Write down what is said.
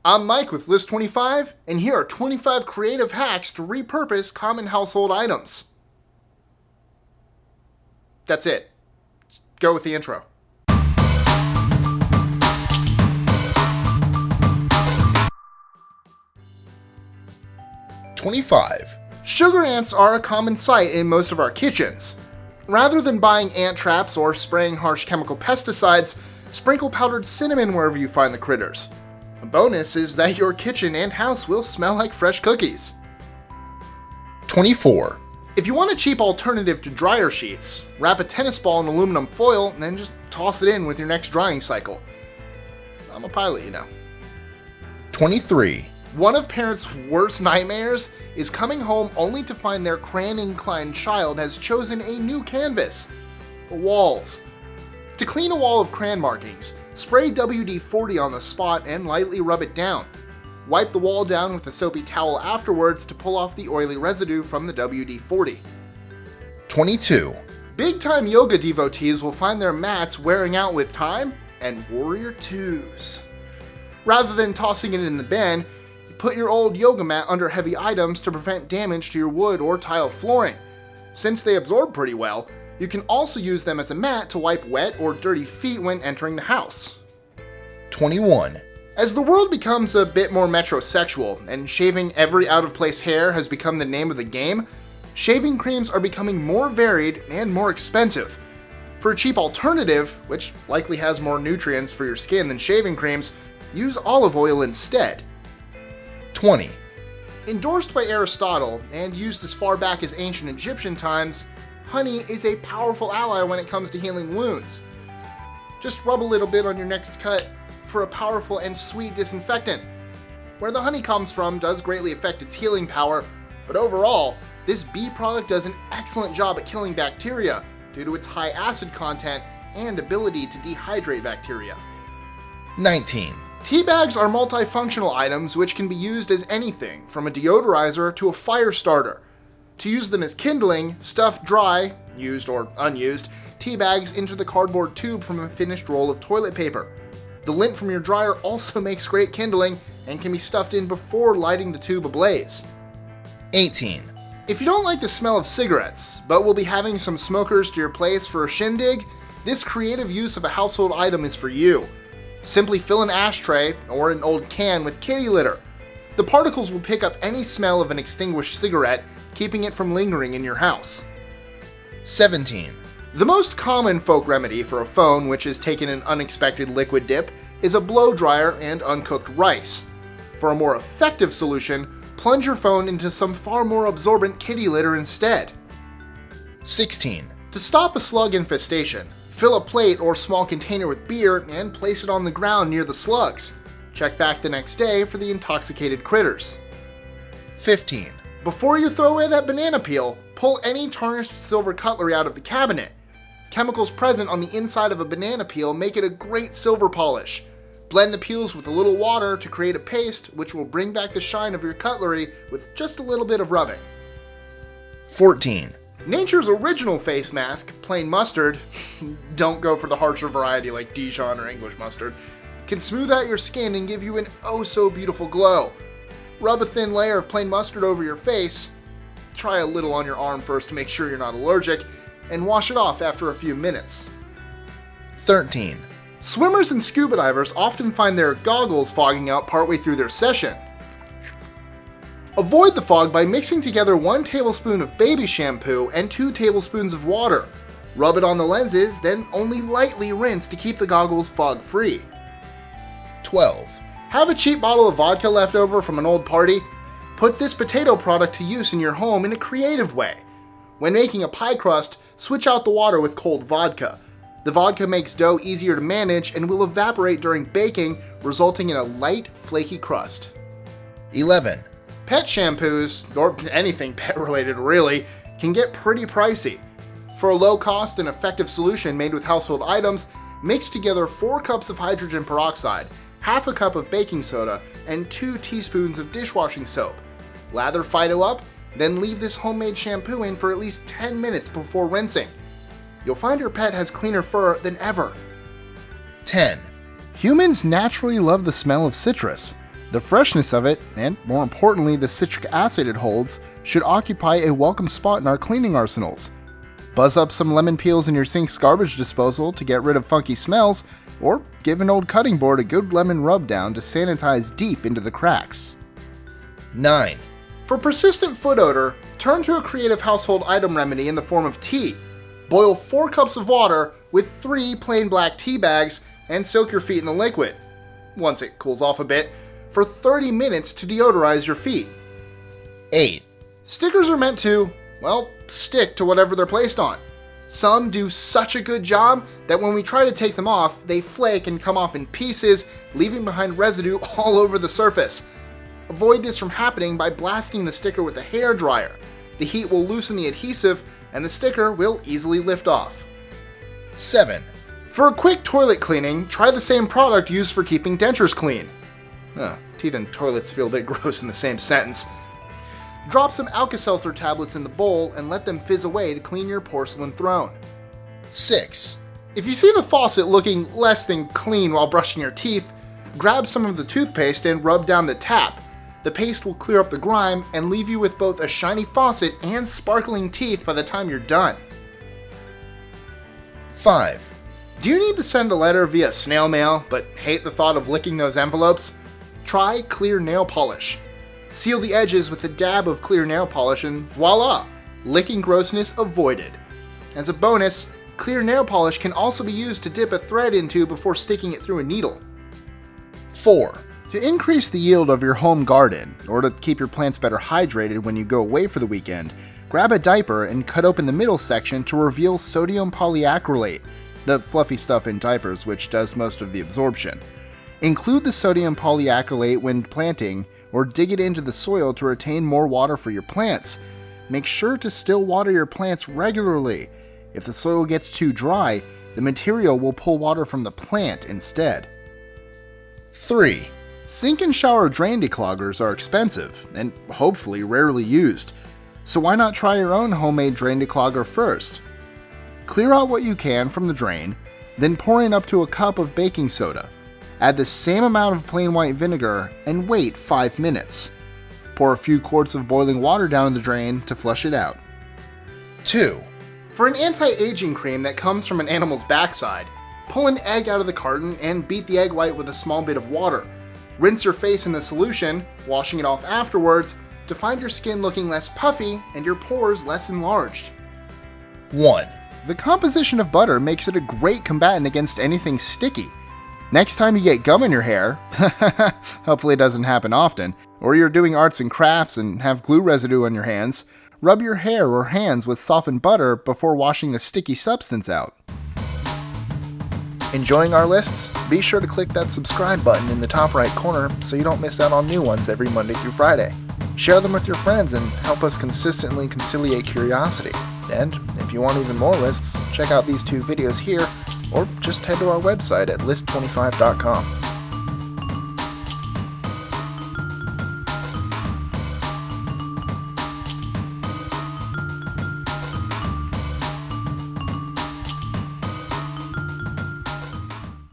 I'm Mike with List 25, and here are 25 creative hacks to repurpose common household items. That's it. Go with the intro. Sugar ants are a common sight in most of our kitchens. Rather than buying ant traps or spraying harsh chemical pesticides, sprinkle powdered cinnamon wherever you find the critters. A bonus is that your kitchen and house will smell like fresh cookies. 24. If you want a cheap alternative to dryer sheets, wrap a tennis ball in aluminum foil and then just toss it in with your next drying cycle. I'm a pilot, you know. 23. One of parents' worst nightmares is coming home only to find their crayon-inclined child has chosen a new canvas. The walls. To clean a wall of crayon markings, spray WD-40 on the spot and lightly rub it down. Wipe the wall down with a soapy towel afterwards to pull off the oily residue from the WD-40. 22. Big-time yoga devotees will find their mats wearing out with time and warrior twos. Rather than tossing it in the bin, put your old yoga mat under heavy items to prevent damage to your wood or tile flooring. Since they absorb pretty well, you can also use them as a mat to wipe wet or dirty feet when entering the house. 21. As the world becomes a bit more metrosexual and shaving every out-of-place hair has become the name of the game, shaving creams are becoming more varied and more expensive. For a cheap alternative, which likely has more nutrients for your skin than shaving creams, use olive oil instead. 20. Endorsed by Aristotle and used as far back as ancient Egyptian times, honey is a powerful ally when it comes to healing wounds. Just rub a little bit on your next cut for a powerful and sweet disinfectant. Where the honey comes from does greatly affect its healing power, but overall, this bee product does an excellent job at killing bacteria due to its high acid content and ability to dehydrate bacteria. 19. Tea bags are multifunctional items which can be used as anything from a deodorizer to a fire starter. To use them as kindling, stuff dry, used or unused, tea bags into the cardboard tube from a finished roll of toilet paper. The lint from your dryer also makes great kindling and can be stuffed in before lighting the tube ablaze. 18. If you don't like the smell of cigarettes, but will be having some smokers to your place for a shindig, this creative use of a household item is for you. Simply fill an ashtray or an old can with kitty litter. The particles will pick up any smell of an extinguished cigarette, keeping it from lingering in your house. 17. The most common folk remedy for a phone which has taken an unexpected liquid dip is a blow dryer and uncooked rice. For a more effective solution, plunge your phone into some far more absorbent kitty litter instead. 16. To stop a slug infestation, fill a plate or small container with beer and place it on the ground near the slugs. Check back the next day for the intoxicated critters. 15. Before you throw away that banana peel, pull any tarnished silver cutlery out of the cabinet. Chemicals present on the inside of a banana peel make it a great silver polish. Blend the peels with a little water to create a paste which will bring back the shine of your cutlery with just a little bit of rubbing. 14. Nature's original face mask, plain mustard, don't go for the harsher variety like Dijon or English mustard, can smooth out your skin and give you an oh so beautiful glow. Rub a thin layer of plain mustard over your face, try a little on your arm first to make sure you're not allergic, and wash it off after a few minutes. 13. Swimmers and scuba divers often find their goggles fogging out partway through their session. Avoid the fog by mixing together 1 tablespoon of baby shampoo and 2 tablespoons of water. Rub it on the lenses, then only lightly rinse to keep the goggles fog-free. 12. Have a cheap bottle of vodka left over from an old party? Put this potato product to use in your home in a creative way. When making a pie crust, switch out the water with cold vodka. The vodka makes dough easier to manage and will evaporate during baking, resulting in a light, flaky crust. 11. Pet shampoos, or anything pet-related really, can get pretty pricey. For a low-cost and effective solution made with household items, mix together 4 cups of hydrogen peroxide, half a cup of baking soda, and 2 teaspoons of dishwashing soap. Lather Fido up, then leave this homemade shampoo in for at least 10 minutes before rinsing. You'll find your pet has cleaner fur than ever. 10. Humans naturally love the smell of citrus. The freshness of it, and more importantly the citric acid it holds, should occupy a welcome spot in our cleaning arsenals. Buzz up some lemon peels in your sink's garbage disposal to get rid of funky smells, or give an old cutting board a good lemon rub down to sanitize deep into the cracks. 9. For persistent foot odor, turn to a creative household item remedy in the form of tea. Boil 4 cups of water with 3 plain black tea bags and soak your feet in the liquid. Once it cools off a bit, for 30 minutes to deodorize your feet. 8. Stickers are meant to, well, stick to whatever they're placed on. Some do such a good job that when we try to take them off, they flake and come off in pieces, leaving behind residue all over the surface. Avoid this from happening by blasting the sticker with a hairdryer. The heat will loosen the adhesive and the sticker will easily lift off. 7. For a quick toilet cleaning, try the same product used for keeping dentures clean. Teeth and toilets feel a bit gross in the same sentence. Drop some Alka-Seltzer tablets in the bowl and let them fizz away to clean your porcelain throne. 6. If you see the faucet looking less than clean while brushing your teeth, grab some of the toothpaste and rub down the tap. The paste will clear up the grime and leave you with both a shiny faucet and sparkling teeth by the time you're done. 5. Do you need to send a letter via snail mail but hate the thought of licking those envelopes? Try clear nail polish. Seal the edges with a dab of clear nail polish and voila! Licking grossness avoided. As a bonus, clear nail polish can also be used to dip a thread into before sticking it through a needle. 4. To increase the yield of your home garden, or to keep your plants better hydrated when you go away for the weekend, grab a diaper and cut open the middle section to reveal sodium polyacrylate, the fluffy stuff in diapers which does most of the absorption. Include the sodium polyacrylate when planting, or dig it into the soil to retain more water for your plants. Make sure to still water your plants regularly. If the soil gets too dry, the material will pull water from the plant instead. 3. Sink and shower drain decloggers are expensive, and hopefully rarely used. So why not try your own homemade drain declogger first? Clear out what you can from the drain, then pour in up to a cup of baking soda. Add the same amount of plain white vinegar and wait 5 minutes. Pour a few quarts of boiling water down the drain to flush it out. 2. For an anti-aging cream that comes from an animal's backside, pull an egg out of the carton and beat the egg white with a small bit of water. Rinse your face in the solution, washing it off afterwards, to find your skin looking less puffy and your pores less enlarged. 1. The composition of butter makes it a great combatant against anything sticky. Next time you get gum in your hair, hopefully it doesn't happen often, or you're doing arts and crafts and have glue residue on your hands, rub your hair or hands with softened butter before washing the sticky substance out. Enjoying our lists? Be sure to click that subscribe button in the top right corner so you don't miss out on new ones every Monday through Friday. Share them with your friends and help us consistently conciliate curiosity. And if you want even more lists, check out these 2 videos here, or just head to our website at list25.com.